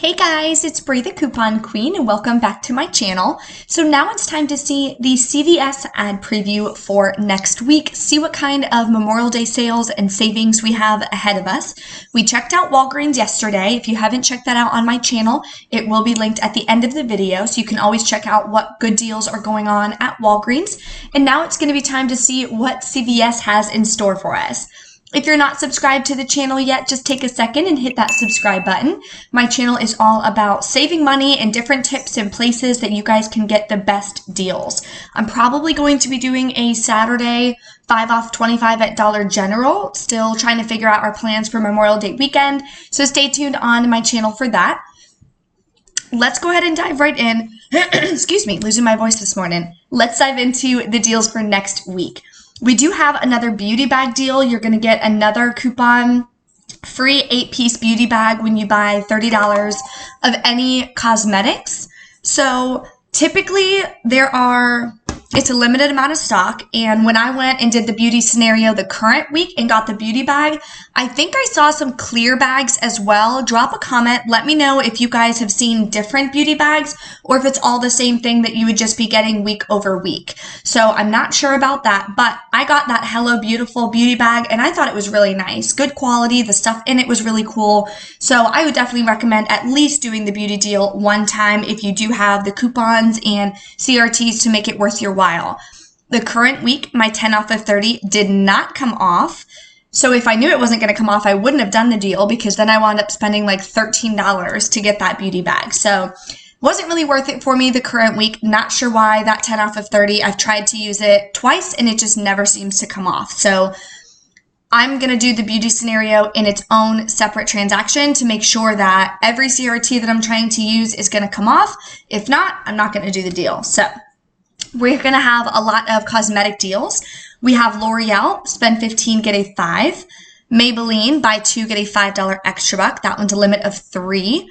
Hey guys, it's Bree the Coupon Queen and welcome back to my channel. So now it's time to see the CVS ad preview for next week. See what kind of Memorial Day sales and savings we have ahead of us. We checked out Walgreens yesterday. If you haven't checked that out on my channel, it will be linked at the end of the video. So you can always check out what good deals are going on at Walgreens. And now it's going to be time to see what CVS has in store for us. If you're not subscribed to the channel yet, just take a second and hit that subscribe button. My channel is all about saving money and different tips and places that you guys can get the best deals. I'm probably going to be doing a Saturday 5 off 25 at Dollar General. Still trying to figure out our plans for Memorial Day weekend, so stay tuned on my channel for that. Let's go ahead and dive right in. Excuse me, losing my voice this morning. Let's dive into the deals for next week. We do have another beauty bag deal. You're going to get another coupon, free 8-piece beauty bag when you buy $30 of any cosmetics. So typically it's a limited amount of stock. And when I went and did the beauty scenario the current week and got the beauty bag, I think I saw some clear bags as well. Drop a comment. Let me know if you guys have seen different beauty bags or if it's all the same thing that you would just be getting week over week. So I'm not sure about that, but I got that Hello Beautiful beauty bag and I thought it was really nice. Good quality. The stuff in it was really cool. So I would definitely recommend at least doing the beauty deal one time if you do have the coupons and CRTs to make it worth your while. The current week, my 10 off of 30 did not come off. So if I knew it wasn't going to come off, I wouldn't have done the deal because then I wound up spending like $13 to get that beauty bag. So wasn't really worth it for me the current week. Not sure why that 10 off of 30. I've tried to use it twice and it just never seems to come off. So I'm going to do the beauty scenario in its own separate transaction to make sure that every CRT that I'm trying to use is going to come off. If not, I'm not going to do the deal. So we're going to have a lot of cosmetic deals. We have L'Oreal, spend 15, get a 5. Maybelline, buy 2, get a $5 extra buck. That one's a limit of 3.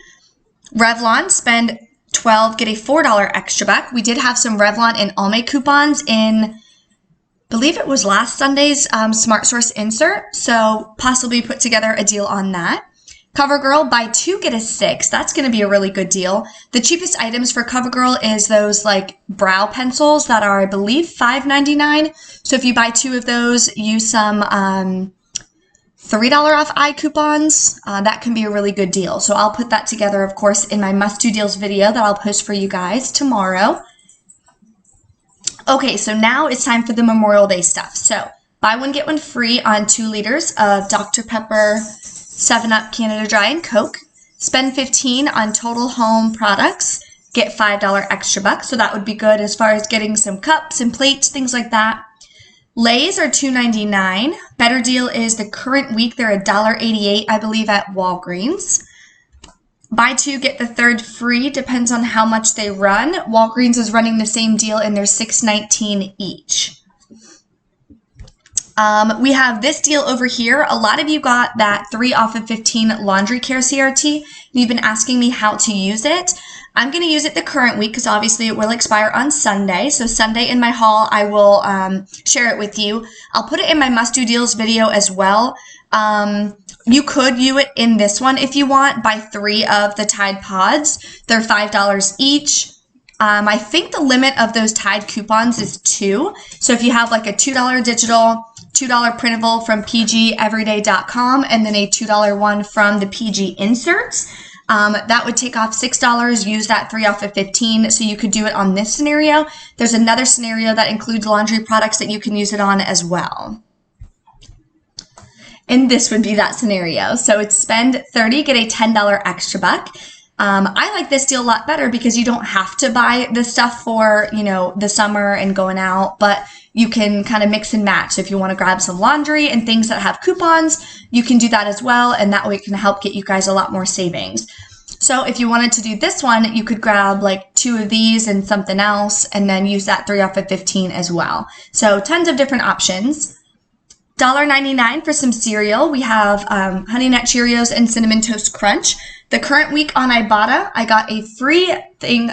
Revlon, spend 12, get a $4 extra buck. We did have some Revlon and Almay coupons in, I believe it was last Sunday's Smart Source insert. So possibly put together a deal on that. CoverGirl, buy 2, get a 6. That's going to be a really good deal. The cheapest items for CoverGirl is those like brow pencils that are, I believe, $5.99. So if you buy 2 of those, use some $3 off eye coupons. That can be a really good deal. So I'll put that together, of course, in my must-do deals video that I'll post for you guys tomorrow. Okay, so now it's time for the Memorial Day stuff. So buy 1, get 1 free on 2 liters of Dr. Pepper, 7-Up, Canada Dry, and Coke. Spend 15 on Total Home products. Get $5 extra bucks. So that would be good as far as getting some cups and plates, things like that. Lay's are $2.99. Better deal is the current week. They're $1.88, I believe, at Walgreens. Buy 2, get the 3rd free. Depends on how much they run. Walgreens is running the same deal and they're $6.19 each. We have this deal over here. A lot of you got that 3 off of 15 laundry care CRT, and you've been asking me how to use it. I'm going to use it the current week because obviously it will expire on Sunday. So Sunday in my haul, I will share it with you. I'll put it in my must-do deals video as well. You could view it in this one if you want. Buy 3 of the Tide Pods. They're $5 each. I think the limit of those Tide coupons is 2. So if you have like a $2 digital, $2 printable from pgeveryday.com, and then a $2 one from the PG inserts, that would take off $6. Use that 3 off of 15. So you could do it on this scenario. There's another scenario that includes laundry products that you can use it on as well. And this would be that scenario. So it's spend 30, get a $10 extra buck. I like this deal a lot better because you don't have to buy the stuff for, the summer and going out, but you can kind of mix and match. So if you want to grab some laundry and things that have coupons, you can do that as well. And that way it can help get you guys a lot more savings. So if you wanted to do this one, you could grab like 2 of these and something else, and then use that 3 off of 15 as well. So tons of different options. $1.99 for some cereal. We have Honey Nut Cheerios and Cinnamon Toast Crunch. The current week on Ibotta, I got a free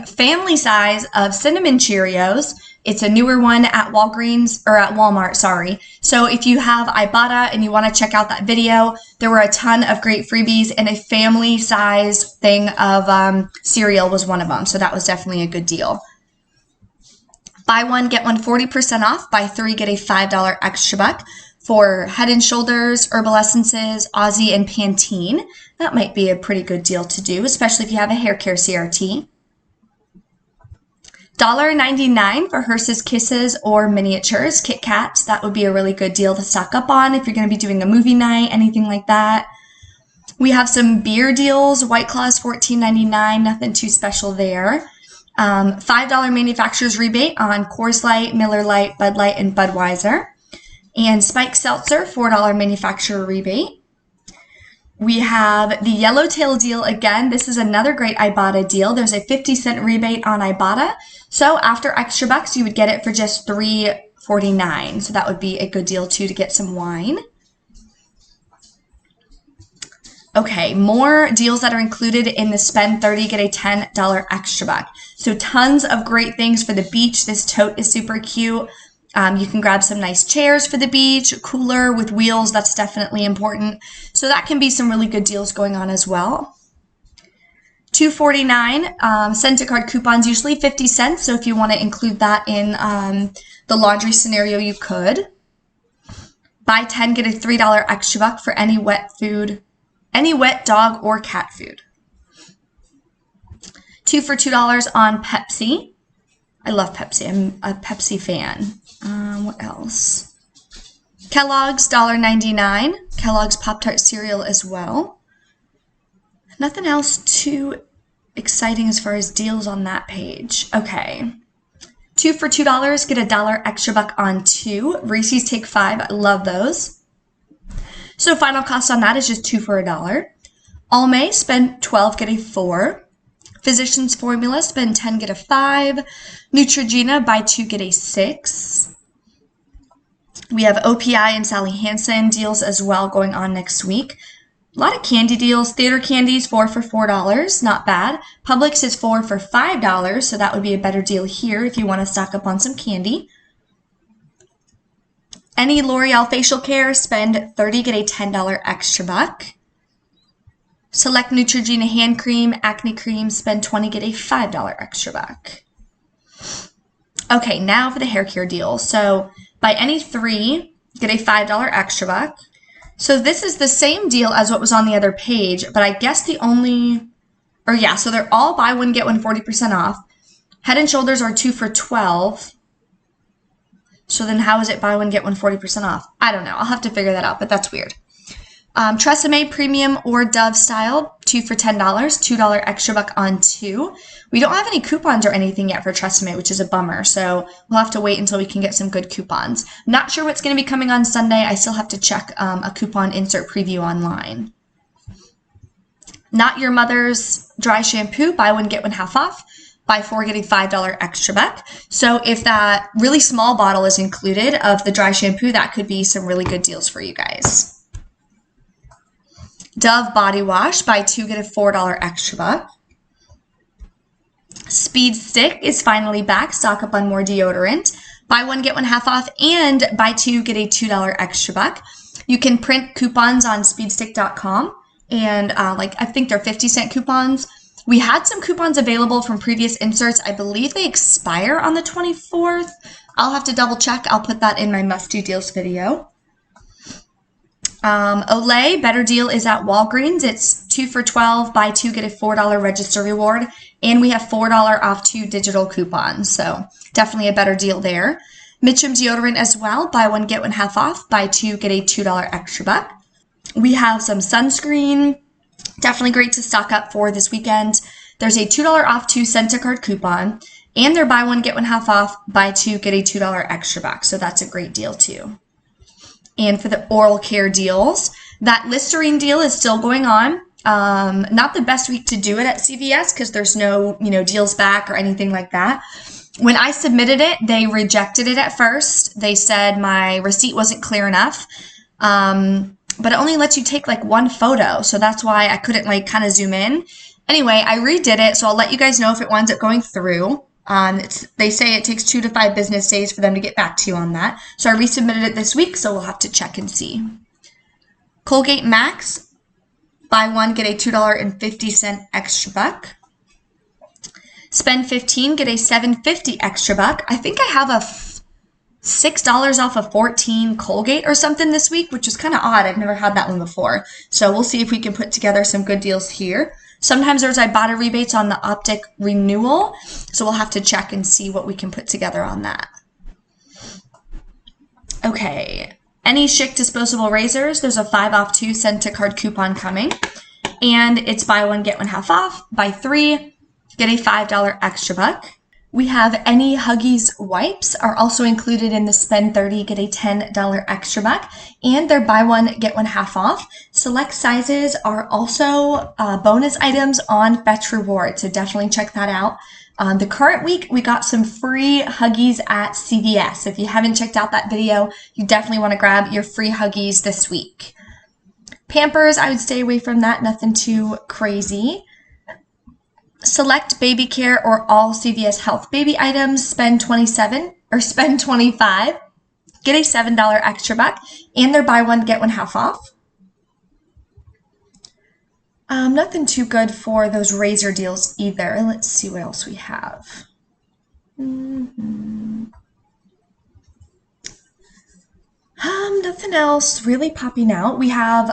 family size of Cinnamon Cheerios. It's a newer one at Walmart, sorry. So if you have Ibotta and you want to check out that video, there were a ton of great freebies, and a family size thing of cereal was one of them. So that was definitely a good deal. Buy one, get one 40% off. Buy three, get a $5 extra buck for Head & Shoulders, Herbal Essences, Aussie, and Pantene. That might be a pretty good deal to do, especially if you have a hair care CRT. $1.99 for Hershey's Kisses or Miniatures, Kit Kats. That would be a really good deal to stock up on if you're going to be doing a movie night, anything like that. We have some beer deals. White Claws $14.99, nothing too special there. $5 manufacturer's rebate on Coors Light, Miller Lite, Bud Light, and Budweiser. And Spike Seltzer, $4 manufacturer rebate. We have the Yellowtail deal again. This is another great Ibotta deal. There's a 50-cent rebate on Ibotta. So after extra bucks, you would get it for just $3.49. So that would be a good deal too to get some wine. Okay, more deals that are included in the spend 30, get a $10 extra buck. So tons of great things for the beach. This tote is super cute. You can grab some nice chairs for the beach, a cooler with wheels. That's definitely important. So that can be some really good deals going on as well. $2.49 Cent-A-Card coupons, usually 50 cents. So if you want to include that in the laundry scenario, you could. Buy 10, get a $3 extra buck for any wet food, any wet dog or cat food. 2 for $2 on Pepsi. I love Pepsi. I'm a Pepsi fan. What else? Kellogg's $1.99. Kellogg's Pop-Tart cereal as well. Nothing else too exciting as far as deals on that page. Okay. 2 for $2. Get a $1 extra buck on 2. Reese's Take 5. I love those. So final cost on that is just 2 for $1. Almay, spend 12, get a 4. Physicians Formula, spend 10, get a 5. Neutrogena, buy 2, get a 6. We have OPI and Sally Hansen deals as well going on next week. A lot of candy deals. Theater candies, 4 for $4. Not bad. Publix is 4 for $5, so that would be a better deal here if you want to stock up on some candy. Any L'Oreal facial care, spend 30, get a $10 extra buck. Select Neutrogena hand cream, acne cream, spend 20, get a $5 extra buck. Okay, now for the hair care deal. So buy any 3, get a $5 extra buck. So this is the same deal as what was on the other page, but I guess so they're all buy one, get one 40% off. Head & Shoulders are 2 for $12. So then how is it buy one, get one 40% off? I don't know. I'll have to figure that out, but that's weird. Tresemme Premium or Dove Style, 2 for $10, $2 extra buck on 2. We don't have any coupons or anything yet for Tresemme, which is a bummer, so we'll have to wait until we can get some good coupons. Not sure what's going to be coming on Sunday. I still have to check a coupon insert preview online. Not Your Mother's Dry Shampoo, buy one, get one half off. Buy 4, get a $5 extra buck. So if that really small bottle is included of the dry shampoo, that could be some really good deals for you guys. Dove Body Wash, buy 2, get a $4 extra buck. Speed Stick is finally back. Stock up on more deodorant. Buy one, get one half off, and buy 2, get a $2 extra buck. You can print coupons on speedstick.com, and I think they're 50-cent coupons. We had some coupons available from previous inserts. I believe they expire on the 24th. I'll have to double check. I'll put that in my must-do deals video. Olay, better deal is at Walgreens. It's 2 for $12, buy 2, get a $4 register reward. And we have $4 off 2 digital coupons. So definitely a better deal there. Mitchum deodorant as well. Buy 1, get 1 half off. Buy 2, get a $2 extra buck. We have some sunscreen. Definitely great to stock up for this weekend. There's a $2 off 2 Cent-A-Card coupon. And they're buy 1, get 1 half off. Buy 2, get a $2 extra buck. So that's a great deal too. And for the oral care deals, that Listerine deal is still going on. Not the best week to do it at CVS because there's no, deals back or anything like that. When I submitted it, they rejected it at first. They said my receipt wasn't clear enough. but it only lets you take like one photo. So that's why I couldn't like kind of zoom in. Anyway, I redid it, so I'll let you guys know if it winds up going through. They say it takes 2 to 5 business days for them to get back to you on that. So I resubmitted it this week, so we'll have to check and see. Colgate Max, buy one, get a $2.50 extra buck. Spend 15, get a $7.50 extra buck. I think I have a $6 off of 14 Colgate or something this week, which is kind of odd. I've never had that one before. So we'll see if we can put together some good deals here. Sometimes there's Ibotta rebates on the Optic renewal, so we'll have to check and see what we can put together on that. Okay, any Schick disposable razors, there's a 5 off 2 send to card coupon coming, and it's buy one, get one half off. Buy 3, get a $5 extra buck. We have any Huggies wipes are also included in the spend 30, get a $10 extra buck, and they're buy one, get one half off. Select sizes are also bonus items on Fetch Reward, so definitely check that out. The current week, we got some free Huggies at CVS. If you haven't checked out that video, you definitely want to grab your free Huggies this week. Pampers, I would stay away from that, nothing too crazy. Select baby care or all CVS Health baby items, spend 27 or spend 25, get a $7 extra buck, and they're buy one, get one half off. Nothing too good for those razor deals either. Let's see what else we have. Nothing else really popping out. We have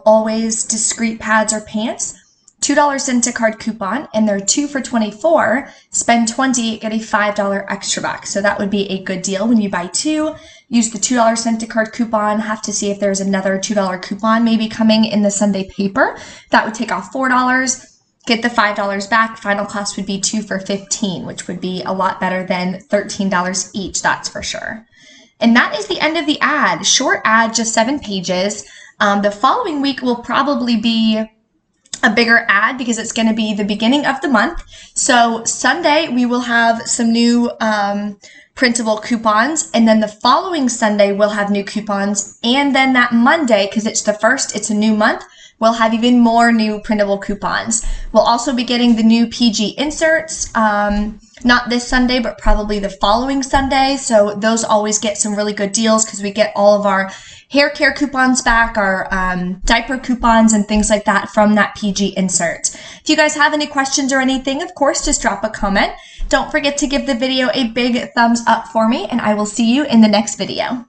always discreet pads or pants. $2 send to card coupon, and they're 2 for $24. Spend 20, get a $5 extra buck. So that would be a good deal when you buy 2. Use the $2 send to card coupon. Have to see if there's another $2 coupon maybe coming in the Sunday paper. That would take off $4. Get the $5 back. Final cost would be 2 for $15, which would be a lot better than $13 each. That's for sure. And that is the end of the ad. Short ad, just 7 pages. The following week will probably be a bigger ad because it's going to be the beginning of the month. So Sunday we will have some new printable coupons, and then the following Sunday we'll have new coupons, and then that Monday, because it's the first, it's a new month, we'll have even more new printable coupons. We'll also be getting the new PG inserts, not this Sunday, but probably the following Sunday. So those always get some really good deals because we get all of our hair care coupons back, our diaper coupons and things like that from that PG insert. If you guys have any questions or anything, of course, just drop a comment. Don't forget to give the video a big thumbs up for me, and I will see you in the next video.